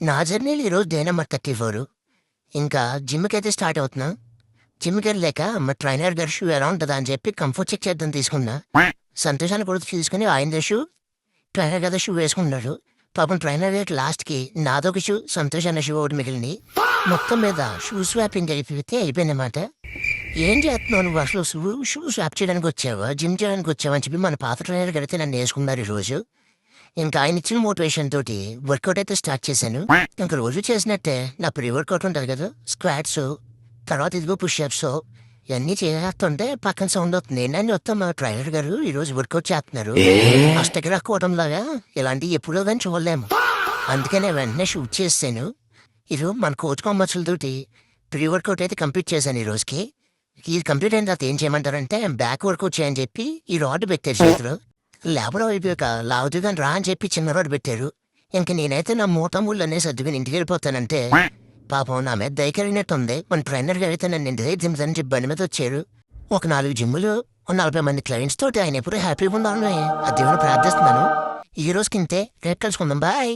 నా జర్నీలో ఈరోజు డే నెంబర్ 34. ఇంకా జిమ్‌కైతే స్టార్ట్ అవుతున్నా. జిమ్‌కెళ్ళాక మా ట్రైనర్ గారి షూ ఎలా ఉంటదా అని చెప్పి కంఫర్ట్ చెక్ చేద్దాం తీసుకున్నా. సంతోషాన్ని కూడా తీసుకొని ఆయనదే షూ, ట్రైనర్ గారి షూ వేసుకున్నాడు. పాపం ట్రైనర్ గారికి లాస్ట్‌కి నాదొక షూ, సంతోష్ అన్న షూ ఒకటి మిగిలింది. మొత్తం మీద షూ స్వాపింగ్ అయిపోయిందన్నమాట. ఏం చేస్తున్నావు నువ్వు అసలు షూ స్వాప్ చేయడానికి వచ్చావా? జిమ్ చేయడానికి వచ్చావా? అని చెప్పి మన పాత ట్రైనర్ గారైతే నన్ను యేసుకున్నారు ఈరోజు. ఇంకా ఆయన ఇచ్చిన మోటివేషన్ తోటి వర్కౌట్ అయితే స్టార్ట్ చేశాను. ఇంక రోజు చేసినట్టే నా ప్రీ వర్కౌట్ ఉంటుంది కదా, స్క్వాట్స్, తర్వాత ఇదిగో పుష్అప్స్, ఇవన్నీ చేస్తుంటే పక్కన సౌండ్ అవుతుంది. ఏంటని వస్తాం మా ట్రైనర్ గారు ఈరోజు వర్కౌట్ చేస్తున్నారు. అష్టగ్రహకోవడం లాగా ఇలాంటివి ఎప్పుడో కానీ చూడలేము. అందుకనే వెంటనే షూట్ చేసాను. ఈరోజు మన కోచ్ కాంబర్స్లతోటి ప్రీ వర్కౌట్ అయితే కంప్లీట్ చేశాను ఈ రోజుకి. ఇది కంప్లీట్ అయిన తర్వాత ఏం చేయమంటారంటే బ్యాక్ వర్కౌట్ చేయని చెప్పి ఈ రాడ్ పెట్టారు చేతిలో. లేబర్ అయిపోయాక లావుతుగాని రా అని చెప్పి చిన్న రోడ్డు పెట్టారు. ఇంక నేనైతే నా మూటముళ్ళనే సర్దుకుని ఇంటికి వెళ్ళిపోతానంటే పాపం నా మీద దయ కలిగినట్టుంది. మన ట్రైనర్ గారు అయితే నన్ను ఇంటి దగ్గర దింపుతానని చెప్పి బండి మీద వచ్చారు. ఒక 4 జిమ్ములు, ఒక 40 మంది క్లయింట్స్ తోటి ఆయన ఎప్పుడూ హ్యాపీగా ఉండాలని ఆ దేవుని ప్రార్థిస్తున్నాను. ఈ రోజుకి ఇంతే, రేపు కలుసుకుందాం. బాయ్.